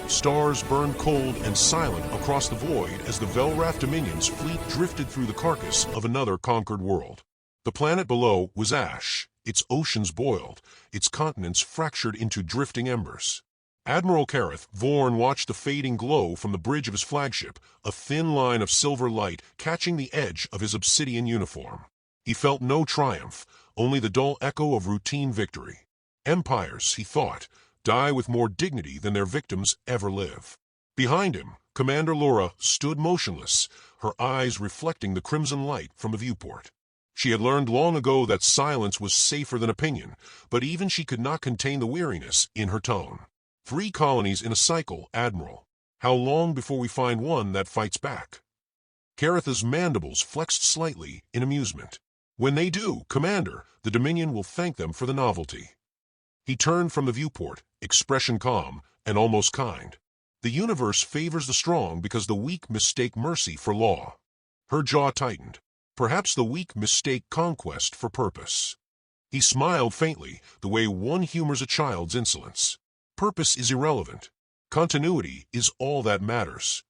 Stars burned cold and silent across the void as the Velrath Dominion's fleet drifted through the carcass of another conquered world. The planet below was ash, its oceans boiled, its continents fractured into drifting embers. Admiral Kareth Vorn watched the fading glow from the bridge of his flagship, a thin line of silver light catching the edge of his obsidian uniform. He felt no triumph, only the dull echo of routine victory. Empires, he thought, die with more dignity than their victims ever live. Behind him, Commander Laura stood motionless, her eyes reflecting the crimson light from a viewport. She had learned long ago that silence was safer than opinion, but even she could not contain the weariness in her tone. 3 colonies in a cycle, Admiral. How long before we find one that fights back? Kareth's mandibles flexed slightly in amusement. When they do, Commander, the Dominion will thank them for the novelty. He turned from the viewport, expression calm and almost kind. The universe favors the strong because the weak mistake mercy for law. Her jaw tightened. Perhaps the weak mistake conquest for purpose. He smiled faintly, the way one humors a child's insolence. Purpose is irrelevant. Continuity is all that matters.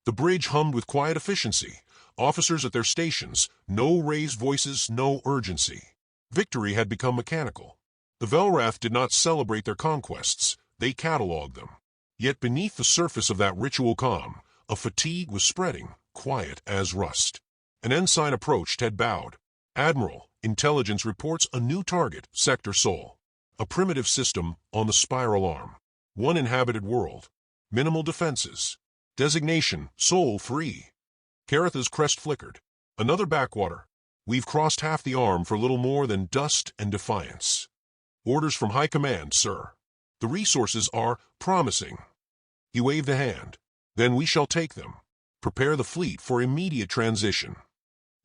The bridge hummed with quiet efficiency. Officers at their stations, no raised voices, no urgency. Victory had become mechanical. The Velrath did not celebrate their conquests, they catalogued them. Yet beneath the surface of that ritual calm, a fatigue was spreading, quiet as rust. An ensign approached, head bowed. Admiral, intelligence reports a new target, Sector Sol. A primitive system on the spiral arm. One inhabited world. Minimal defenses. Designation, Sol 3. Kareth's crest flickered. Another backwater. We've crossed half the arm for little more than dust and defiance. Orders from High Command, sir. The resources are promising. He waved a hand. Then we shall take them. Prepare the fleet for immediate transition.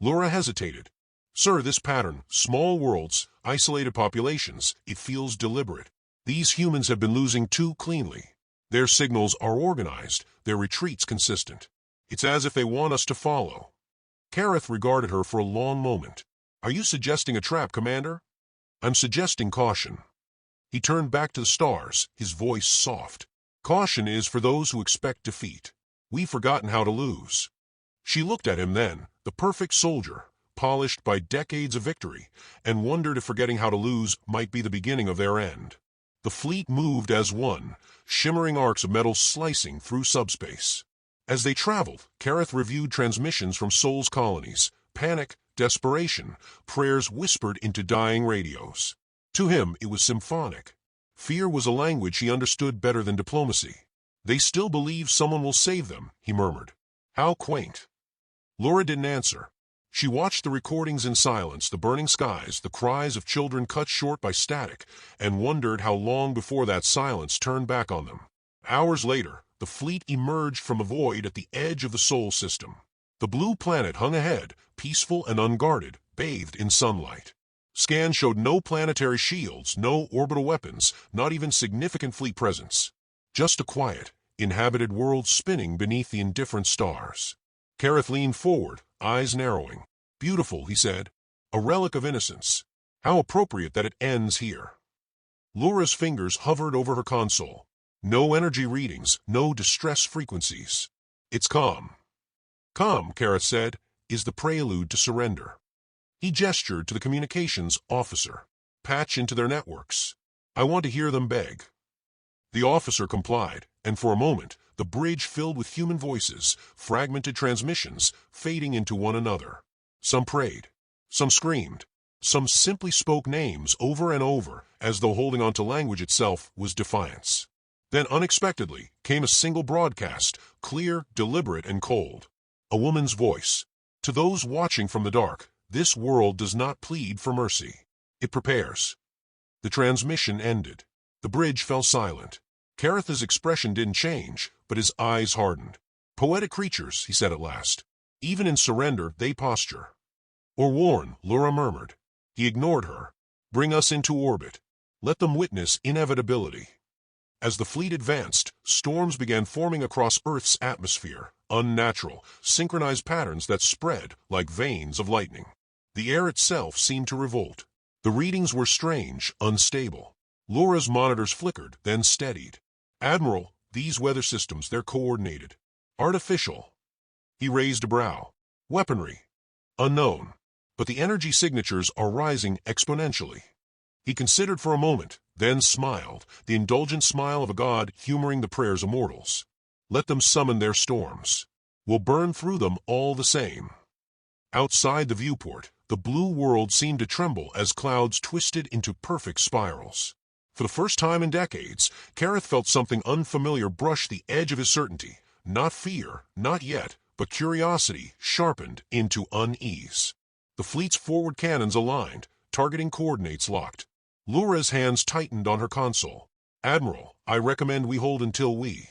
Laura hesitated. Sir, this pattern, small worlds, isolated populations, it feels deliberate. These humans have been losing too cleanly. Their signals are organized, their retreats consistent. It's as if they want us to follow. Kareth regarded her for a long moment. Are you suggesting a trap, Commander? I'm suggesting caution. He turned back to the stars, his voice soft. Caution is for those who expect defeat. We've forgotten how to lose. She looked at him then, the perfect soldier, polished by decades of victory, and wondered if forgetting how to lose might be the beginning of their end. The fleet moved as one, shimmering arcs of metal slicing through subspace. As they traveled, Kareth reviewed transmissions from Sol's colonies. Panic, desperation, prayers whispered into dying radios. To him, it was symphonic. Fear was a language he understood better than diplomacy. They still believe someone will save them, he murmured. How quaint. Laura didn't answer. She watched the recordings in silence, the burning skies, the cries of children cut short by static, and wondered how long before that silence turned back on them. Hours later, the fleet emerged from a void at the edge of the Sol system. The blue planet hung ahead, peaceful and unguarded, bathed in sunlight. Scans showed no planetary shields, no orbital weapons, not even significant fleet presence. Just a quiet, inhabited world spinning beneath the indifferent stars. Kareth leaned forward, eyes narrowing. Beautiful, he said. A relic of innocence. How appropriate that it ends here. Laura's fingers hovered over her console. No energy readings, no distress frequencies. It's calm. Calm, Kareth said, is the prelude to surrender. He gestured to the communications officer. Patch into their networks. I want to hear them beg. The officer complied, and for a moment, the bridge filled with human voices, fragmented transmissions, fading into one another. Some prayed. Some screamed. Some simply spoke names over and over, as though holding on to language itself was defiance. Then, unexpectedly, came a single broadcast, clear, deliberate, and cold. A woman's voice. To those watching from the dark, this world does not plead for mercy. It prepares. The transmission ended. The bridge fell silent. Kareth's expression didn't change, but his eyes hardened. Poetic creatures, he said at last. Even in surrender, they posture. Or warn, Laura murmured. He ignored her. Bring us into orbit. Let them witness inevitability. As the fleet advanced, storms began forming across Earth's atmosphere, unnatural, synchronized patterns that spread like veins of lightning. The air itself seemed to revolt. The readings were strange, unstable. Laura's monitors flickered, then steadied. Admiral, These weather systems, they're coordinated. Artificial. He raised a brow. Weaponry. Unknown. But the energy signatures are rising exponentially. He considered for a moment, then smiled, the indulgent smile of a god humoring the prayers of mortals. Let them summon their storms. We'll burn through them all the same. Outside the viewport, the blue world seemed to tremble as clouds twisted into perfect spirals. For the first time in decades, Kareth felt something unfamiliar brush the edge of his certainty. Not fear, not yet, but curiosity sharpened into unease. The fleet's forward cannons aligned, targeting coordinates locked. Lura's hands tightened on her console. Admiral, I recommend we hold until we...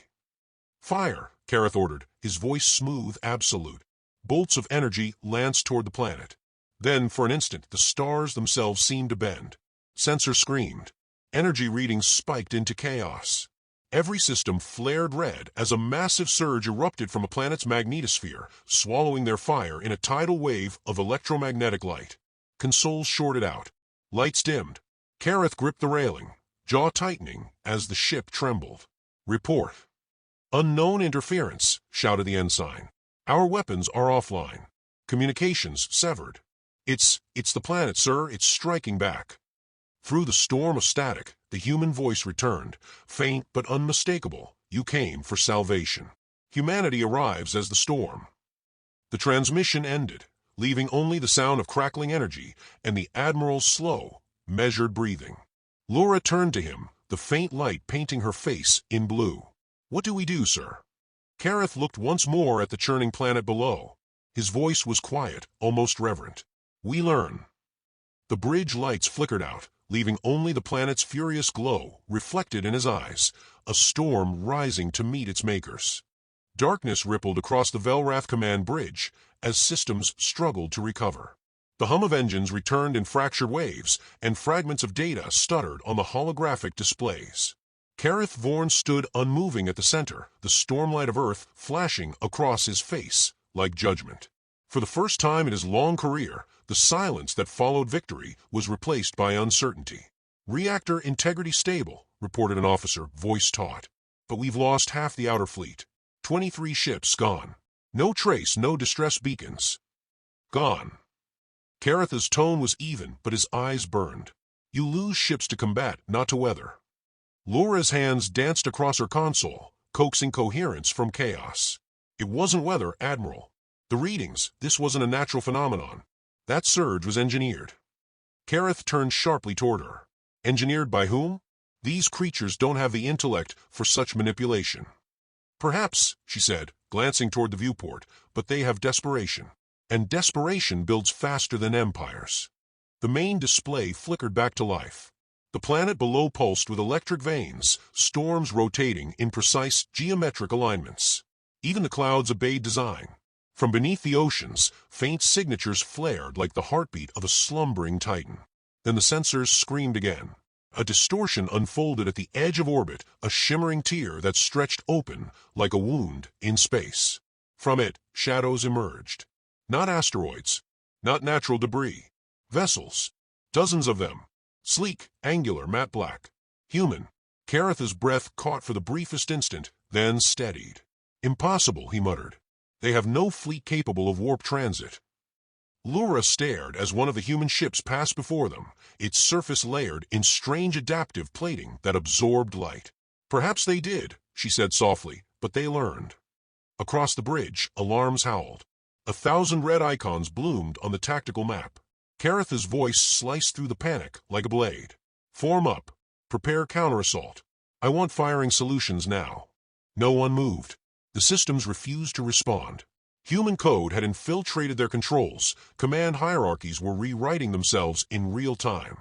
Fire, Kareth ordered, his voice smooth, absolute. Bolts of energy lanced toward the planet. Then, for an instant, the stars themselves seemed to bend. Sensors screamed. Energy readings spiked into chaos. Every system flared red as a massive surge erupted from a planet's magnetosphere, swallowing their fire in a tidal wave of electromagnetic light. Consoles shorted out. Lights dimmed. Kareth gripped the railing, jaw tightening as the ship trembled. Report. Unknown interference, shouted the ensign. Our weapons are offline. Communications severed. It's the planet, sir. It's striking back. Through the storm of static, the human voice returned, faint but unmistakable. You came for salvation. Humanity arrives as the storm. The transmission ended, leaving only the sound of crackling energy and the Admiral's slow, measured breathing. Lura turned to him, the faint light painting her face in blue. What do we do, sir? Kareth looked once more at the churning planet below. His voice was quiet, almost reverent. We learn. The bridge lights flickered out, leaving only the planet's furious glow reflected in his eyes, a storm rising to meet its makers. Darkness rippled across the Velrath command bridge as systems struggled to recover. The hum of engines returned in fractured waves, and fragments of data stuttered on the holographic displays. Kareth Vorn stood unmoving at the center, the stormlight of Earth flashing across his face like judgment. For the first time in his long career, the silence that followed victory was replaced by uncertainty. Reactor integrity stable, reported an officer, voice taut. But we've lost half the outer fleet. 23 ships gone. No trace, no distress beacons. Gone. Kareth's tone was even, but his eyes burned. You lose ships to combat, not to weather. Lura's hands danced across her console, coaxing coherence from chaos. It wasn't weather, Admiral. The readings, this wasn't a natural phenomenon. That surge was engineered. Kareth turned sharply toward her. Engineered by whom? These creatures don't have the intellect for such manipulation. Perhaps, she said, glancing toward the viewport, but they have desperation. And desperation builds faster than empires. The main display flickered back to life. The planet below pulsed with electric veins, storms rotating in precise geometric alignments. Even the clouds obeyed design. From beneath the oceans, faint signatures flared like the heartbeat of a slumbering titan. Then the sensors screamed again. A distortion unfolded at the edge of orbit, a shimmering tear that stretched open like a wound in space. From it, shadows emerged. Not asteroids, not natural debris. Vessels. Dozens of them. Sleek, angular, matte black. Human. Kareth's breath caught for the briefest instant, then steadied. Impossible, he muttered. They have no fleet capable of warp transit. Lura stared as one of the human ships passed before them, its surface layered in strange adaptive plating that absorbed light. Perhaps they did, she said softly, but they learned. Across the bridge, alarms howled. 1,000 red icons bloomed on the tactical map. Kareth's voice sliced through the panic like a blade. Form up. Prepare counterassault. I want firing solutions now. No one moved. The systems refused to respond. Human code had infiltrated their controls. Command hierarchies were rewriting themselves in real time.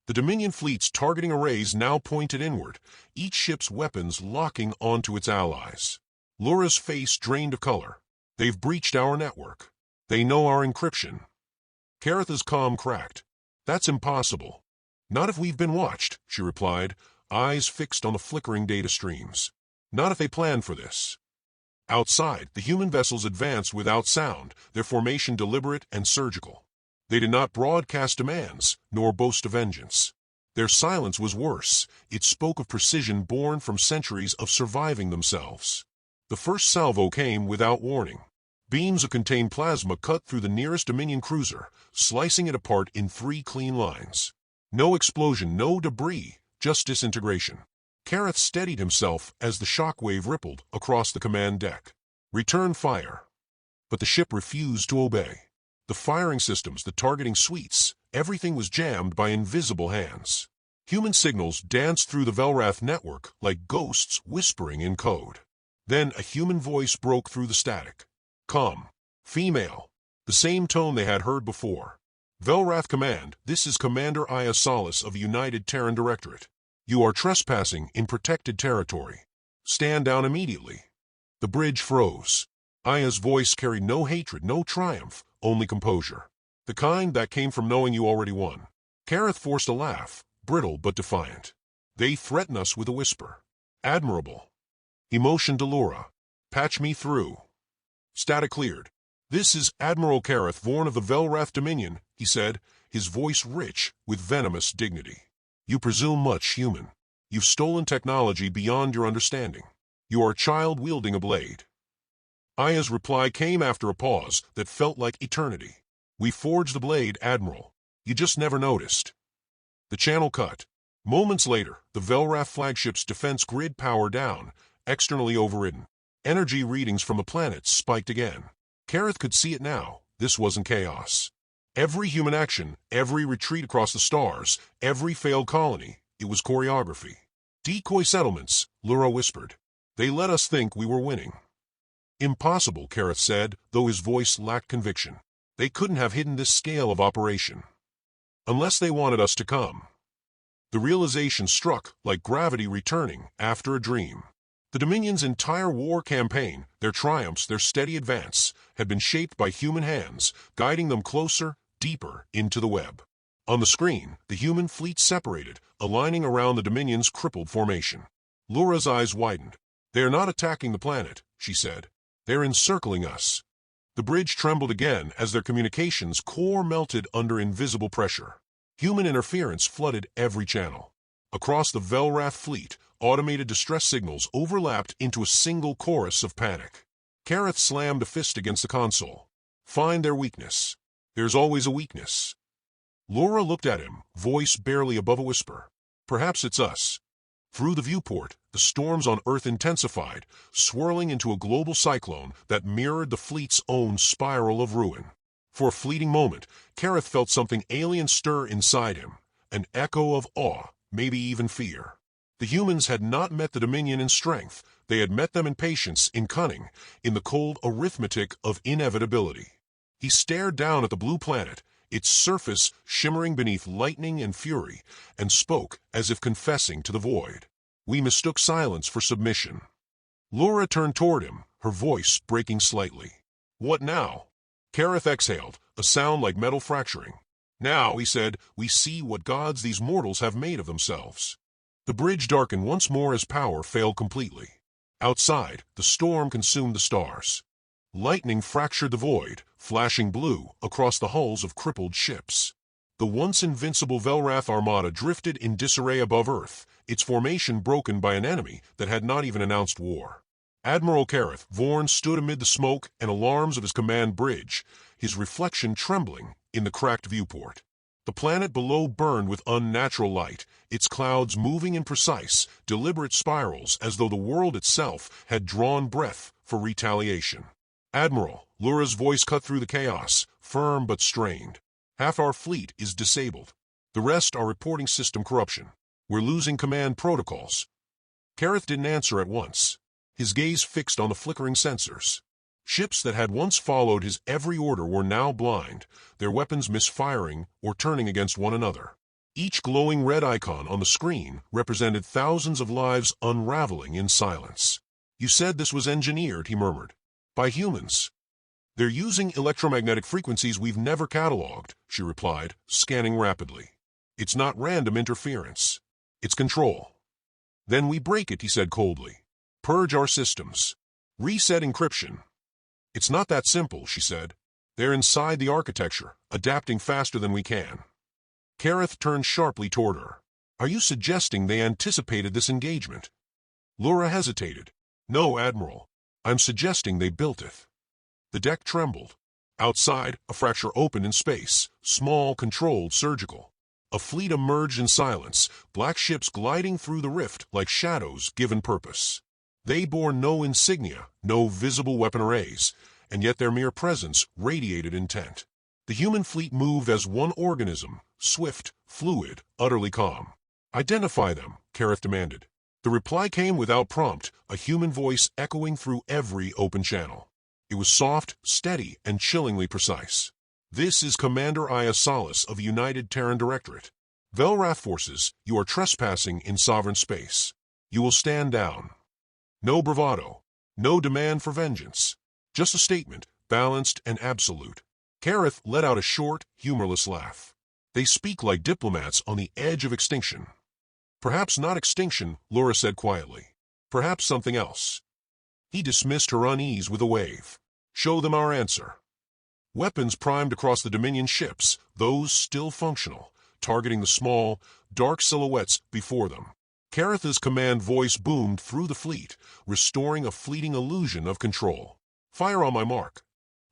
The Dominion fleet's targeting arrays now pointed inward, each ship's weapons locking onto its allies. Lura's face drained of color. They've breached our network. They know our encryption. Kareth's calm cracked. That's impossible. Not if we've been watched, she replied, eyes fixed on the flickering data streams. Not if they planned for this. Outside, the human vessels advanced without sound, their formation deliberate and surgical. They did not broadcast demands, nor boast of vengeance. Their silence was worse. It spoke of precision born from centuries of surviving themselves. The first salvo came without warning. Beams of contained plasma cut through the nearest Dominion cruiser, slicing it apart in 3 clean lines. No explosion, no debris, just disintegration. Kareth steadied himself as the shockwave rippled across the command deck. Return fire. But the ship refused to obey. The firing systems, the targeting suites, everything was jammed by invisible hands. Human signals danced through the Velrath network like ghosts whispering in code. Then a human voice broke through the static. Come. Female. The same tone they had heard before. Velrath Command, this is Commander Aya Solis of United Terran Directorate. You are trespassing in protected territory. Stand down immediately. The bridge froze. Aya's voice carried no hatred, no triumph, only composure. The kind that came from knowing you already won. Kareth forced a laugh, brittle but defiant. They threaten us with a whisper. Admirable. He motioned to Laura. Patch me through. Static cleared. This is Admiral Kareth, Vorn of the Velrath Dominion, he said, his voice rich with venomous dignity. You presume much, human. You've stolen technology beyond your understanding. You are a child wielding a blade. Aya's reply came after a pause that felt like eternity. We forged the blade, Admiral. You just never noticed. The channel cut. Moments later, the Velrath flagship's defense grid power down, externally overridden. Energy readings from the planet spiked again. Kareth could see it now. This wasn't chaos. Every human action, every retreat across the stars, every failed colony, it was choreography. Decoy settlements, Laura whispered. They let us think we were winning. Impossible, Kareth said, though his voice lacked conviction. They couldn't have hidden this scale of operation. Unless they wanted us to come. The realization struck like gravity returning after a dream. The Dominion's entire war campaign, their triumphs, their steady advance, had been shaped by human hands, guiding them closer, deeper into the web. On the screen, the human fleet separated, aligning around the Dominion's crippled formation. Laura's eyes widened. They are not attacking the planet, she said. They're encircling us. The bridge trembled again as their communications core melted under invisible pressure. Human interference flooded every channel. Across the Velrath fleet, automated distress signals overlapped into a single chorus of panic. Kareth slammed a fist against the console. Find their weakness. There's always a weakness. Laura looked at him, voice barely above a whisper. Perhaps it's us. Through the viewport, the storms on Earth intensified, swirling into a global cyclone that mirrored the fleet's own spiral of ruin. For a fleeting moment, Kareth felt something alien stir inside him, an echo of awe, maybe even fear. The humans had not met the Dominion in strength. They had met them in patience, in cunning, in the cold arithmetic of inevitability. He stared down at the blue planet, its surface shimmering beneath lightning and fury, and spoke as if confessing to the void. We mistook silence for submission. Laura turned toward him, her voice breaking slightly. What now? Kareth exhaled, a sound like metal fracturing. Now, he said, we see what gods these mortals have made of themselves. The bridge darkened once more as power failed completely. Outside, the storm consumed the stars. Lightning fractured the void, flashing blue across the hulls of crippled ships. The once invincible Velrath armada drifted in disarray above Earth, its formation broken by an enemy that had not even announced war. Admiral Kareth Vorn stood amid the smoke and alarms of his command bridge, his reflection trembling in the cracked viewport. The planet below burned with unnatural light, its clouds moving in precise, deliberate spirals as though the world itself had drawn breath for retaliation. Admiral, Laura's voice cut through the chaos, firm but strained. Half our fleet is disabled. The rest are reporting system corruption. We're losing command protocols. Kareth didn't answer at once, his gaze fixed on the flickering sensors. Ships that had once followed his every order were now blind, their weapons misfiring or turning against one another. Each glowing red icon on the screen represented thousands of lives unraveling in silence. You said this was engineered, he murmured. By humans. They're using electromagnetic frequencies we've never cataloged, she replied, scanning rapidly. It's not random interference. It's control. Then we break it, he said coldly. Purge our systems. Reset encryption. It's not that simple, she said. They're inside the architecture, adapting faster than we can. Kareth turned sharply toward her. Are you suggesting they anticipated this engagement? Lura hesitated. No, Admiral. I'm suggesting they built it. The deck trembled. Outside, a fracture opened in space, small, controlled, surgical. A fleet emerged in silence, black ships gliding through the rift like shadows given purpose. They bore no insignia, no visible weapon arrays, and yet their mere presence radiated intent. The human fleet moved as one organism, swift, fluid, utterly calm. Identify them, Kareth demanded. The reply came without prompt, a human voice echoing through every open channel. It was soft, steady, and chillingly precise. This is Commander Aya Salas of the United Terran Directorate. Velrath forces, you are trespassing in sovereign space. You will stand down. No bravado. No demand for vengeance. Just a statement, balanced and absolute. Kareth let out a short, humorless laugh. They speak like diplomats on the edge of extinction. Perhaps not extinction, Lura said quietly. Perhaps something else. He dismissed her unease with a wave. Show them our answer. Weapons primed across the Dominion ships, those still functional, targeting the small, dark silhouettes before them. Kareth's command voice boomed through the fleet, restoring a fleeting illusion of control. Fire on my mark.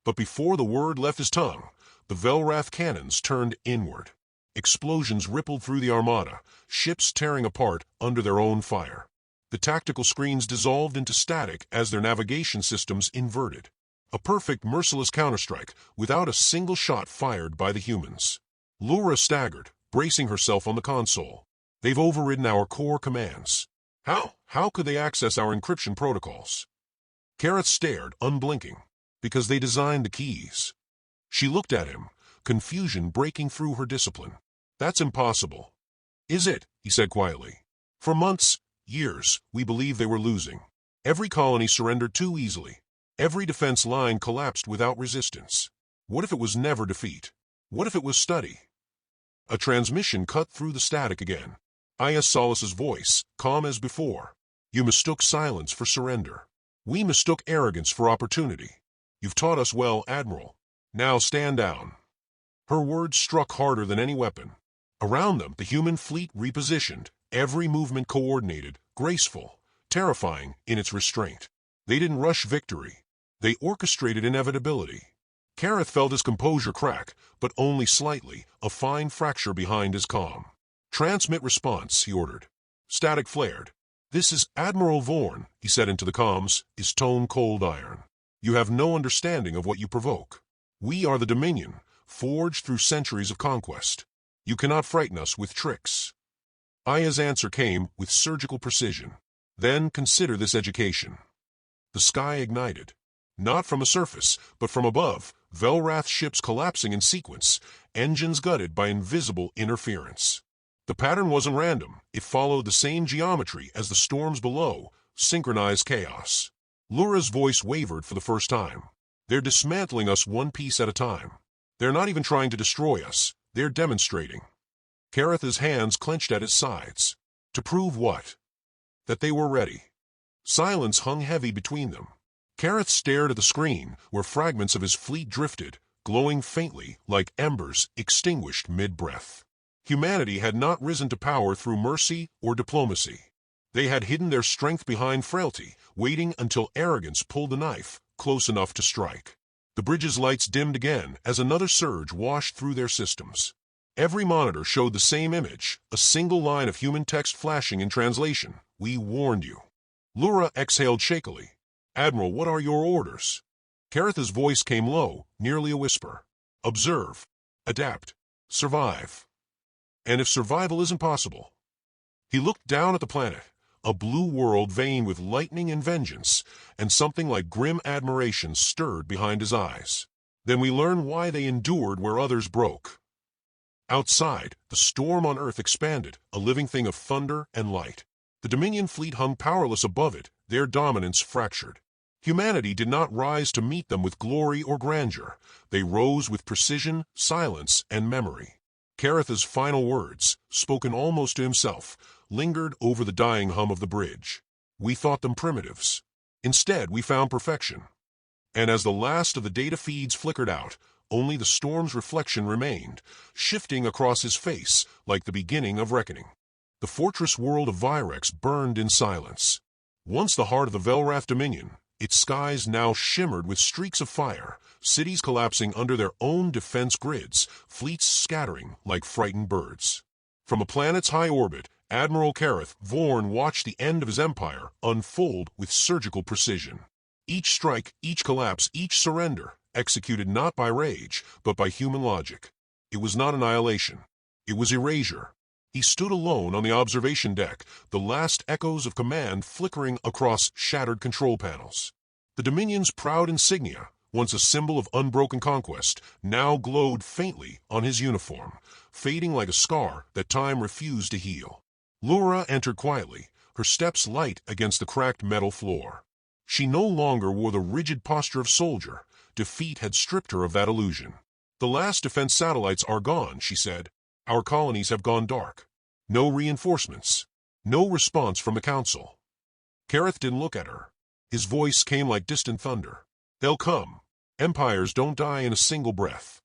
But before the word left his tongue, the Velrath cannons turned inward. Explosions rippled through the armada, ships tearing apart under their own fire. The tactical screens dissolved into static as their navigation systems inverted. A perfect, merciless counterstrike, without a single shot fired by the humans. Lura staggered, bracing herself on the console. They've overridden our core commands. How could they access our encryption protocols? Kareth stared, unblinking. Because they designed the keys. She looked at him, confusion breaking through her discipline. That's impossible. Is it? He said quietly. For months, years, we believed they were losing. Every colony surrendered too easily. Every defense line collapsed without resistance. What if it was never defeat? What if it was study? A transmission cut through the static again. Aya Salas's voice, calm as before. You mistook silence for surrender. We mistook arrogance for opportunity. You've taught us well, Admiral. Now stand down. Her words struck harder than any weapon. Around them, the human fleet repositioned, every movement coordinated, graceful, terrifying in its restraint. They didn't rush victory. They orchestrated inevitability. Kareth felt his composure crack, but only slightly, a fine fracture behind his calm. Transmit response, he ordered. Static flared. This is Admiral Vorn, he said into the comms, his tone cold iron. You have no understanding of what you provoke. We are the Dominion, forged through centuries of conquest. You cannot frighten us with tricks. Aya's answer came with surgical precision. Then consider this education. The sky ignited. Not from a surface, but from above, Velrath ships collapsing in sequence, engines gutted by invisible interference. The pattern wasn't random. It followed the same geometry as the storms below, synchronized chaos. Lura's voice wavered for the first time. They're dismantling us one piece at a time. They're not even trying to destroy us. They're demonstrating. Kareth's hands clenched at his sides. To prove what? That they were ready. Silence hung heavy between them. Kareth stared at the screen, where fragments of his fleet drifted, glowing faintly like embers extinguished mid-breath. Humanity had not risen to power through mercy or diplomacy. They had hidden their strength behind frailty, waiting until arrogance pulled the knife, close enough to strike. The bridge's lights dimmed again as another surge washed through their systems. Every monitor showed the same image, a single line of human text flashing in translation. We warned you. Lura exhaled shakily. Admiral, what are your orders? Kareth's voice came low, nearly a whisper. Observe. Adapt. Survive. And if survival isn't possible? He looked down at the planet, a blue world veined with lightning and vengeance, and something like grim admiration stirred behind his eyes. Then we learn why they endured where others broke. Outside, the storm on Earth expanded, a living thing of thunder and light. The Dominion fleet hung powerless above it, their dominance fractured. Humanity did not rise to meet them with glory or grandeur. They rose with precision, silence, and memory. Kareth's final words, spoken almost to himself, lingered over the dying hum of the bridge. We thought them primitives. Instead, we found perfection. And as the last of the data feeds flickered out, only the storm's reflection remained, shifting across his face like the beginning of reckoning. The fortress world of Virex burned in silence. Once the heart of the Velrath Dominion, its skies now shimmered with streaks of fire, cities collapsing under their own defense grids, fleets scattering like frightened birds. From a planet's high orbit, Admiral Kareth Vorn watched the end of his empire unfold with surgical precision. Each strike, each collapse, each surrender, executed not by rage, but by human logic. It was not annihilation. It was erasure. He stood alone on the observation deck, the last echoes of command flickering across shattered control panels. The Dominion's proud insignia, once a symbol of unbroken conquest, now glowed faintly on his uniform, fading like a scar that time refused to heal. Lura entered quietly, her steps light against the cracked metal floor. She no longer wore the rigid posture of soldier. Defeat had stripped her of that illusion. "The last defense satellites are gone," she said. "Our colonies have gone dark. No reinforcements. No response from the Council." Kareth didn't look at her. His voice came like distant thunder. "They'll come. Empires don't die in a single breath."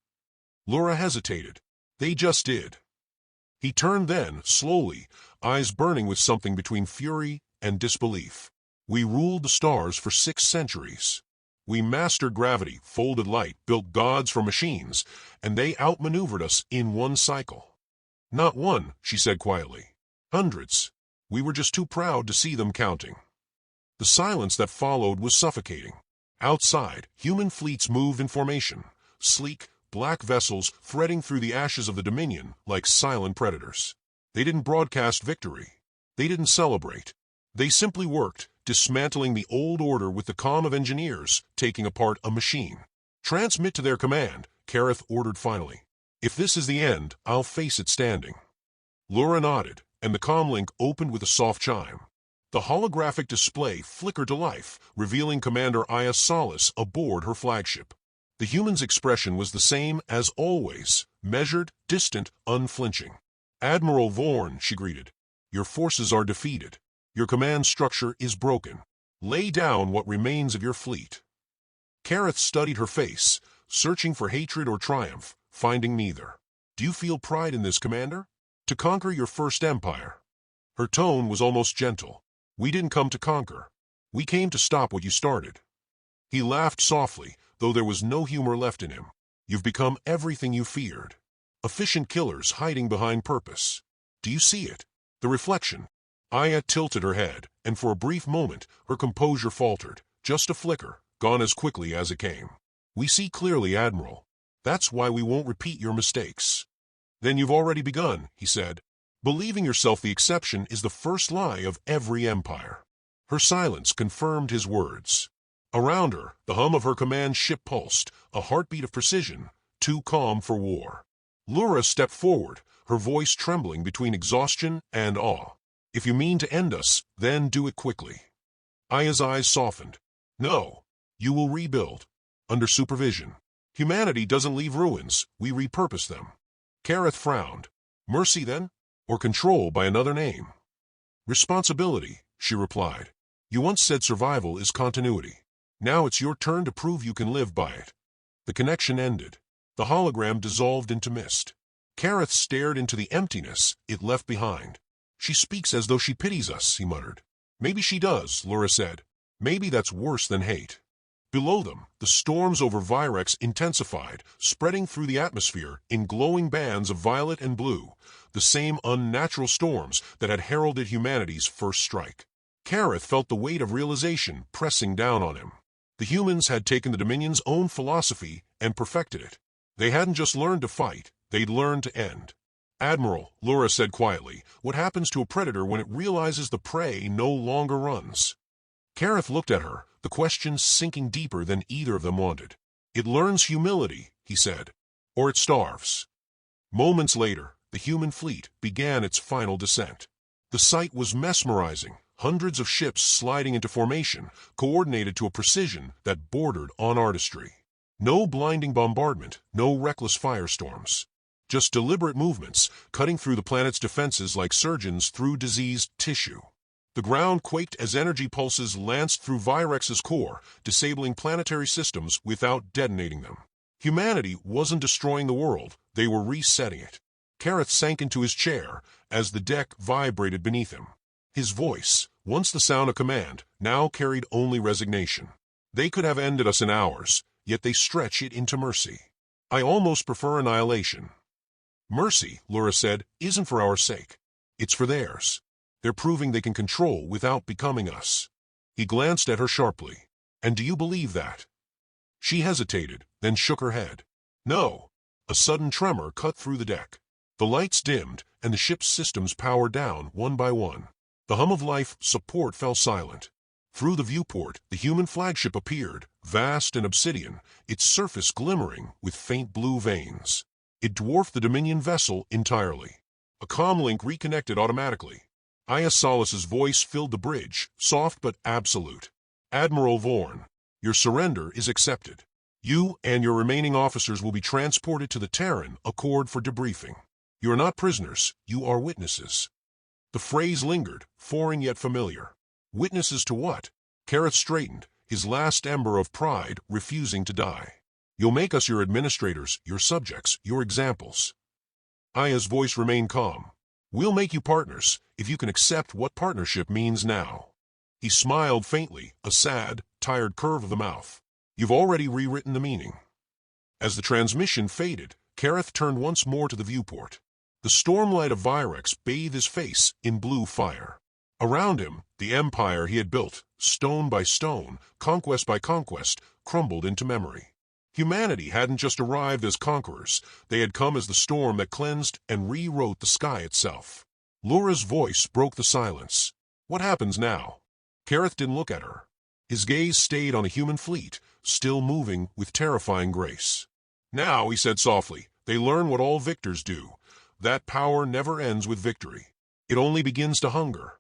Lura hesitated. "They just did." He turned then, slowly, eyes burning with something between fury and disbelief. "We ruled the stars for 6 centuries. We mastered gravity, folded light, built gods from machines, and they outmaneuvered us in one cycle." "Not one," she said quietly. "Hundreds. We were just too proud to see them counting." The silence that followed was suffocating. Outside, human fleets moved in formation, sleek, black vessels threading through the ashes of the Dominion like silent predators. They didn't broadcast victory. They didn't celebrate. They simply worked, dismantling the old order with the calm of engineers taking apart a machine. "Transmit to their command," Kareth ordered finally. "If this is the end, I'll face it standing." Lura nodded, and the comlink opened with a soft chime. The holographic display flickered to life, revealing Commander Aya Solis aboard her flagship. The human's expression was the same as always, measured, distant, unflinching. "Admiral Vorn," she greeted, "your forces are defeated. Your command structure is broken. Lay down what remains of your fleet." Kareth studied her face, searching for hatred or triumph, finding neither. "Do you feel pride in this, Commander? To conquer your first empire?" Her tone was almost gentle. "We didn't come to conquer. We came to stop what you started." He laughed softly, though there was no humor left in him. "You've become everything you feared. Efficient killers hiding behind purpose. Do you see it? The reflection?" Aya tilted her head, and for a brief moment her composure faltered, just a flicker, gone as quickly as it came. "We see clearly, Admiral. That's why we won't repeat your mistakes." "Then you've already begun," he said. "Believing yourself the exception is the first lie of every empire." Her silence confirmed his words. Around her, the hum of her command ship pulsed, a heartbeat of precision, too calm for war. Lura stepped forward, her voice trembling between exhaustion and awe. "If you mean to end us, then do it quickly." Aya's eyes softened. "No. You will rebuild. Under supervision. Humanity doesn't leave ruins, we repurpose them." Kareth frowned. "Mercy, then? Or control by another name?" "Responsibility," she replied. "You once said survival is continuity. Now it's your turn to prove you can live by it." The connection ended. The hologram dissolved into mist. Kareth stared into the emptiness it left behind. "She speaks as though she pities us," he muttered. "Maybe she does," Lura said. "Maybe that's worse than hate." Below them, the storms over Virex intensified, spreading through the atmosphere in glowing bands of violet and blue, the same unnatural storms that had heralded humanity's first strike. Kareth felt the weight of realization pressing down on him. The humans had taken the Dominion's own philosophy and perfected it. They hadn't just learned to fight, they'd learned to end. "Admiral," Lura said quietly, "what happens to a predator when it realizes the prey no longer runs?" Kareth looked at her, the question sinking deeper than either of them wanted. "It learns humility," he said, "or it starves." Moments later, the human fleet began its final descent. The sight was mesmerizing, hundreds of ships sliding into formation, coordinated to a precision that bordered on artistry. No blinding bombardment, no reckless firestorms. Just deliberate movements, cutting through the planet's defenses like surgeons through diseased tissue. The ground quaked as energy pulses lanced through Virex's core, disabling planetary systems without detonating them. Humanity wasn't destroying the world, they were resetting it. Kareth sank into his chair as the deck vibrated beneath him. His voice, once the sound of command, now carried only resignation. They could have ended us in hours, yet they stretch it into mercy. I almost prefer annihilation. Mercy, Lura said, isn't for our sake. It's for theirs. They're proving they can control without becoming us. He glanced at her sharply. And do you believe that? She hesitated, then shook her head. No. A sudden tremor cut through the deck. The lights dimmed, and the ship's systems powered down one by one. The hum of life support fell silent. Through the viewport, the human flagship appeared, vast and obsidian, its surface glimmering with faint blue veins. It dwarfed the Dominion vessel entirely. A comlink reconnected automatically. Aya Solis's voice filled the bridge, soft but absolute. Admiral Vorn, your surrender is accepted. You and your remaining officers will be transported to the Terran Accord for debriefing. You are not prisoners, you are witnesses. The phrase lingered, foreign yet familiar. Witnesses to what? Kareth straightened, his last ember of pride refusing to die. You'll make us your administrators, your subjects, your examples. Aya's voice remained calm. We'll make you partners, if you can accept what partnership means now. He smiled faintly, a sad, tired curve of the mouth. You've already rewritten the meaning. As the transmission faded, Kareth turned once more to the viewport. The stormlight of Virex bathed his face in blue fire. Around him, the empire he had built, stone by stone, conquest by conquest, crumbled into memory. Humanity hadn't just arrived as conquerors, they had come as the storm that cleansed and rewrote the sky itself. Lura's voice broke the silence. What happens now? Kareth didn't look at her. His gaze stayed on a human fleet, still moving with terrifying grace. Now, he said softly, they learn what all victors do. That power never ends with victory. It only begins to hunger.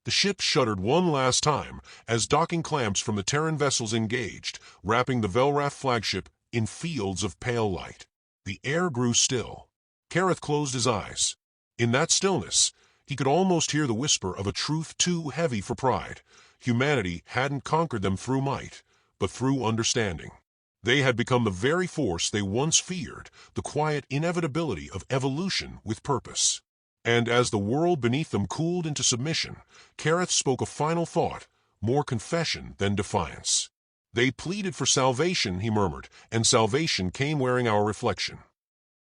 The ship shuddered one last time as docking clamps from the Terran vessels engaged, wrapping the Velrath flagship in fields of pale light. The air grew still. Kareth closed his eyes. In that stillness, he could almost hear the whisper of a truth too heavy for pride. Humanity hadn't conquered them through might, but through understanding. They had become the very force they once feared, the quiet inevitability of evolution with purpose. And as the world beneath them cooled into submission, Kareth spoke a final thought, more confession than defiance. They pleaded for salvation, he murmured, and salvation came wearing our reflection.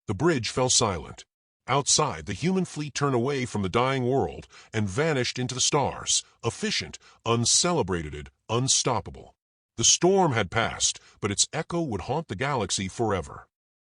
The bridge fell silent. Outside, the human fleet turned away from the dying world and vanished into the stars, efficient, uncelebrated, unstoppable. The storm had passed, but its echo would haunt the galaxy forever.